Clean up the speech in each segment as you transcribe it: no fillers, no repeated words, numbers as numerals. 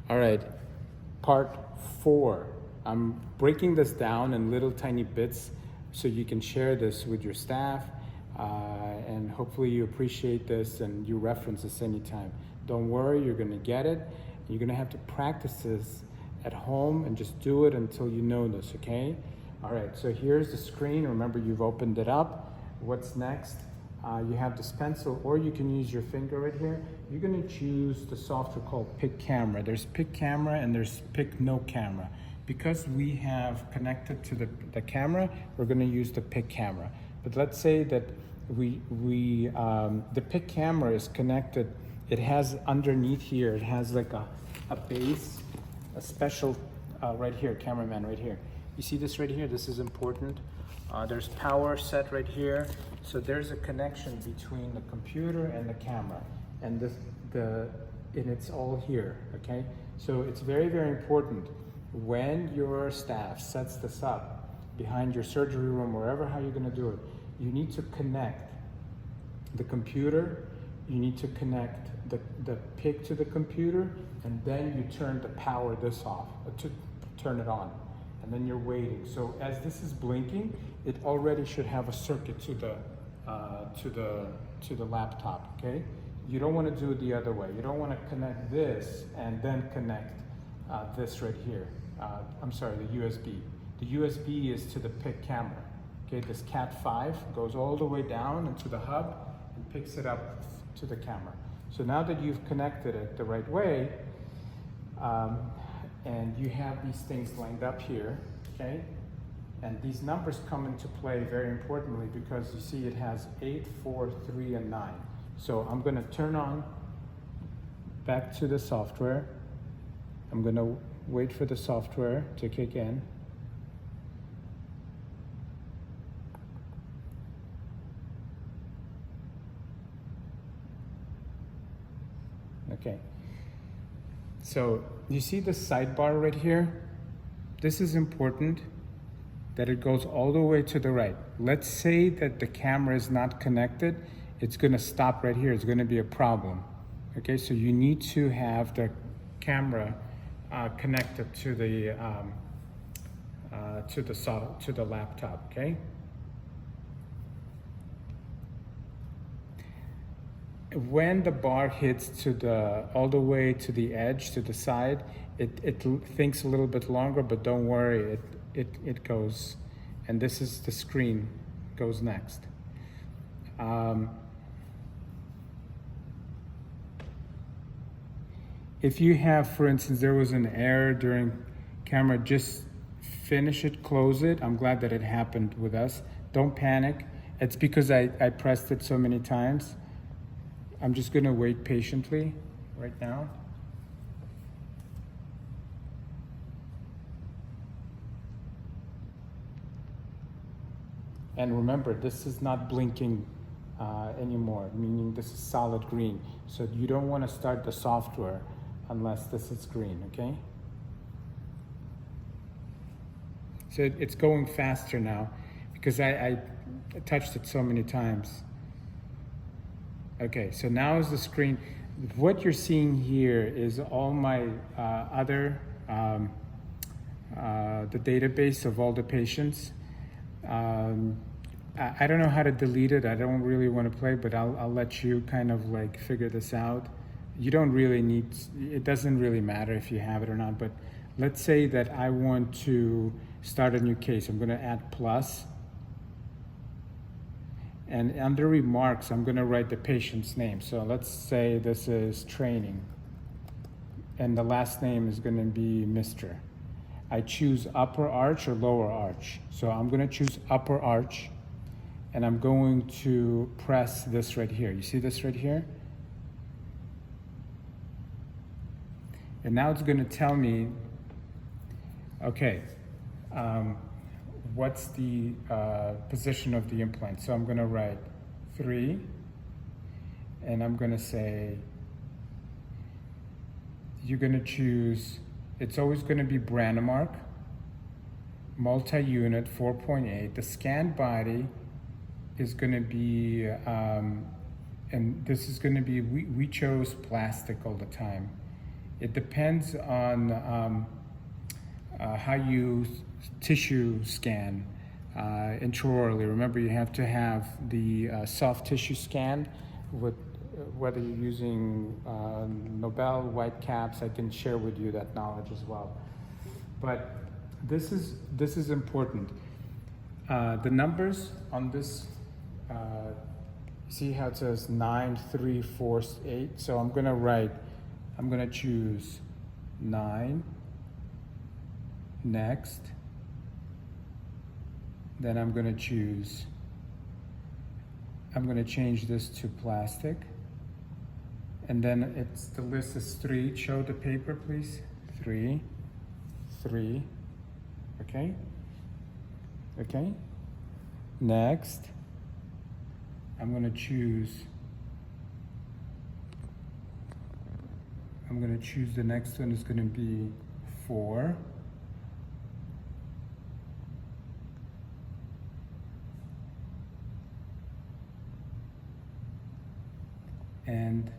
All right, part 4. I'm breaking this down in little tiny bits so you can share this with your staff, and hopefully you appreciate this and you reference this anytime. Don't worry, you're gonna get it. You're gonna have to practice this at home and just do it until you know this, okay? All right, so here's the screen. Remember, you've opened it up. What's next? You have this pencil, or you can use your finger right here. You're gonna choose the software called PIC Camera. There's PIC Camera and there's PIC No Camera. Because we have connected to the camera, we're gonna use the PIC Camera. But let's say that the PIC Camera is connected. It has underneath here, it has like a base, a special, right here, cameraman right here. You see this right here? This is important. There's power set right here. So there's a connection between the computer and the camera. And it's all here, okay? So it's very, very important when your staff sets this up behind your surgery room, wherever how you're gonna do it, you need to connect the computer, you need to connect the PIC to the computer, and then you turn the power this off, to turn it on. And then you're waiting. So as this is blinking, it already should have a circuit to the laptop, okay? You don't want to do it the other way. You don't want to connect this and then connect this right here. I'm sorry, the USB. The USB is to the PIC camera. Okay, this Cat5 goes all the way down into the hub and picks it up to the camera. So now that you've connected it the right way, and you have these things lined up here, okay? And these numbers come into play very importantly because you see it has 8, 4, 3, and 9. So I'm gonna turn on back to the software. I'm gonna wait for the software to kick in. Okay. So you see the sidebar right here? This is important that it goes all the way to the right. Let's say that the camera is not connected. It's gonna stop right here. It's gonna be a problem. Okay, so you need to have the camera connected to the laptop, okay? When the bar hits all the way to the edge, to the side, it thinks a little bit longer, but don't worry, it goes, and this is the screen, goes next. If you have, for instance, there was an error during camera, just finish it, close it. I'm glad that it happened with us. Don't panic. It's because I pressed it so many times. I'm just gonna wait patiently right now. And remember, this is not blinking anymore, meaning this is solid green. So you don't wanna start the software unless this is green, okay? So it's going faster now because I touched it so many times. Okay, so now is the screen. What you're seeing here is all my the database of all the patients. I don't know how to delete it. I don't really want to play, but I'll let you kind of like figure this out. You don't really need, it doesn't really matter if you have it or not, but let's say that I want to start a new case. I'm gonna add plus. And under remarks, I'm gonna write the patient's name. So let's say this is training. And the last name is gonna be Mr. I choose upper arch or lower arch. So I'm gonna choose upper arch, and I'm going to press this right here. You see this right here? And now it's gonna tell me, okay, what's the position of the implant? So I'm gonna write 3, and I'm gonna say, you're gonna choose, it's always gonna be Brandemark, multi-unit 4.8. The scanned body is gonna be, and this is gonna be, we chose plastic all the time. It depends on how you tissue scan intraorally. Remember, you have to have the soft tissue scan with whether you're using Nobel white caps. I can share with you that knowledge as well. But this is important. The numbers on this, see how it says 9, 3, 4, 8? So I'm gonna choose 9, next. Then I'm gonna change this to plastic. And then the list is 3. Show the paper, please. 3, 3, okay? Okay? Next, I'm gonna choose the next one is gonna be 4. And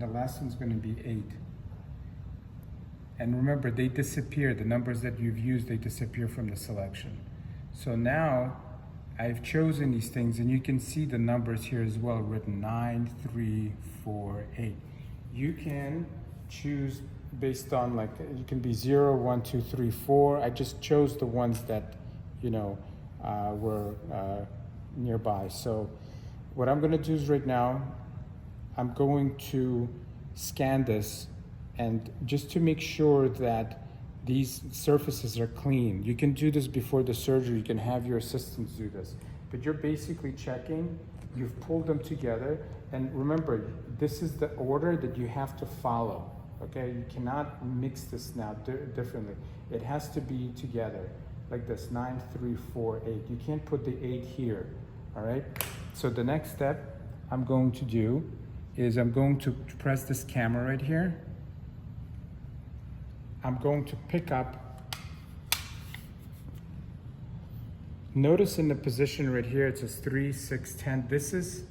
the last one's going to be 8. And remember, they disappear. The numbers that you've used, they disappear from the selection. So now I've chosen these things, and you can see the numbers here as well written 9, 3, 4, 8. You can choose based on, like, you can be 0, 1, 2, 3, 4. I just chose the ones that, you know, were nearby. So what I'm going to do is right now, I'm going to scan this, and just to make sure that these surfaces are clean. You can do this before the surgery. You can have your assistants do this. But you're basically checking, you've pulled them together, and remember, this is the order that you have to follow, okay? You cannot mix this now differently. It has to be together, like this, 9, 3, 4, 8. You can't put the 8 here, all right? So the next step I'm going to do is I'm going to press this camera right here. I'm going to pick up. Notice in the position right here, it says 3, 6, 10. This is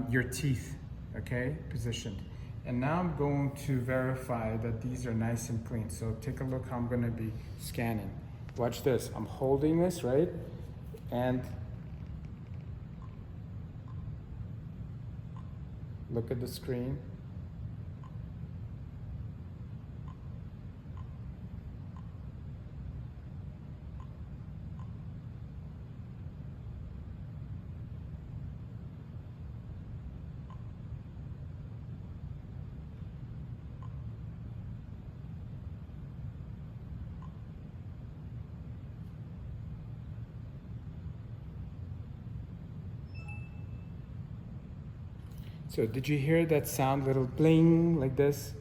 your teeth, okay, positioned. And now I'm going to verify that these are nice and clean. So take a look how I'm gonna be scanning. Watch this, I'm holding this, right? And look at the screen. So did you hear that sound, little bling like this?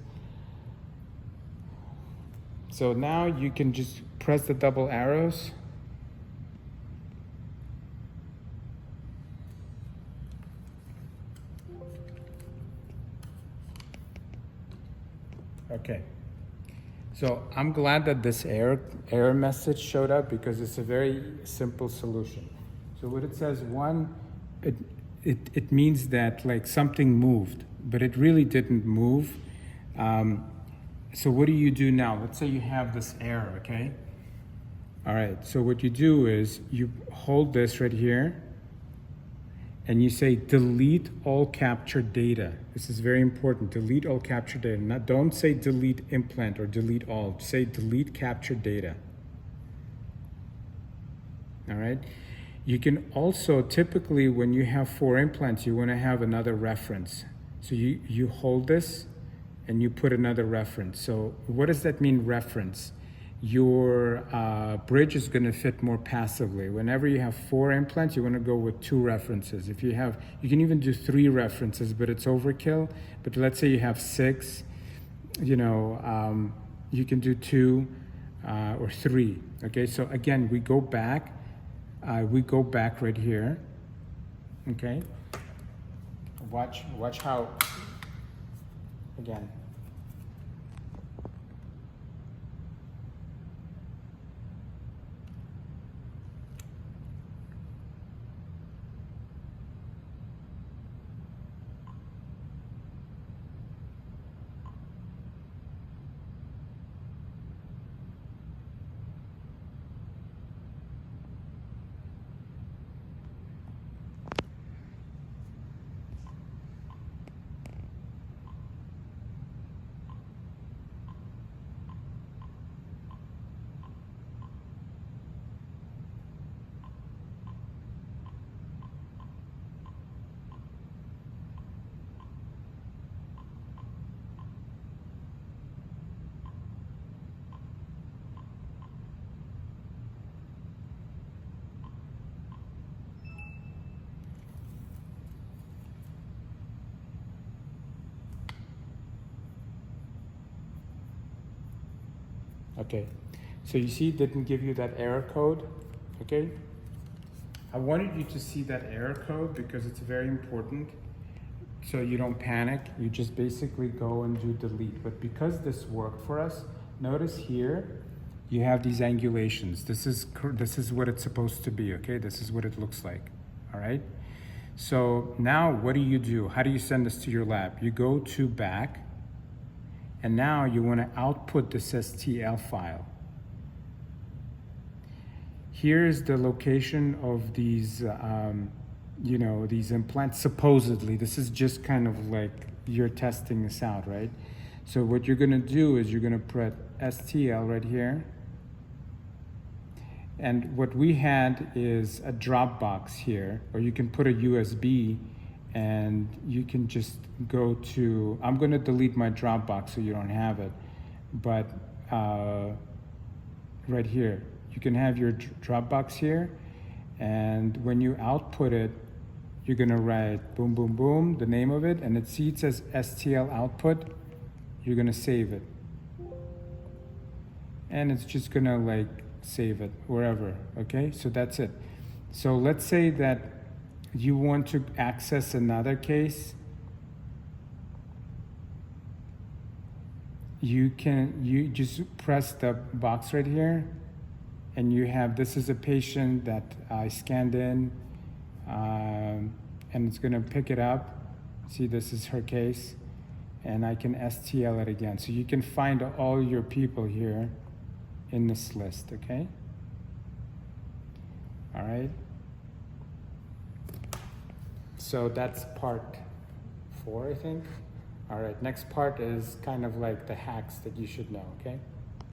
So now you can just press the double arrows. Okay. So I'm glad that this error message showed up, because it's a very simple solution. So what it says, one, it means that like something moved, but it really didn't move. So what do you do now? Let's say you have this error, okay? All right, so what you do is you hold this right here and you say delete all captured data. This is very important, delete all captured data. Don't say delete implant or delete all, say delete captured data. All right? You can also, typically when you have 4 implants, you want to have another reference. So you hold this and you put another reference. So what does that mean, reference? Your bridge is going to fit more passively. Whenever you have 4 implants, you want to go with 2 references. If you have, you can even do 3 references, but it's overkill. But let's say you have 6, you know, you can do 2 or 3. Okay, so again, we go back right here. Okay, watch how, again. Okay, so you see it didn't give you that error code, okay? I wanted you to see that error code because it's very important. So you don't panic, you just basically go and do delete. But because this worked for us, notice here, you have these angulations. This is what it's supposed to be, okay? This is what it looks like, all right? So now what do? How do you send this to your lab? You go to back, and now you want to output this STL file. Here's the location of these, these implants, supposedly. This is just kind of like you're testing this out, right? So what you're gonna do is you're gonna put STL right here. And what we had is a drop box here, or you can put a USB and you can just go to, I'm gonna delete my drop box so you don't have it, but right here, you can have your drop box here, and when you output it, you're gonna write boom, boom, boom, the name of it, and it says STL output, you're gonna save it. And it's just gonna like save it wherever, okay? So that's it. So let's say that you want to access another case. You just press the box right here, and you have, this is a patient that I scanned in, and it's gonna pick it up. See, this is her case, and I can STL it again. So you can find all your people here in this list, okay? All right. So that's part 4, I think. All right, next part is kind of like the hacks that you should know, okay?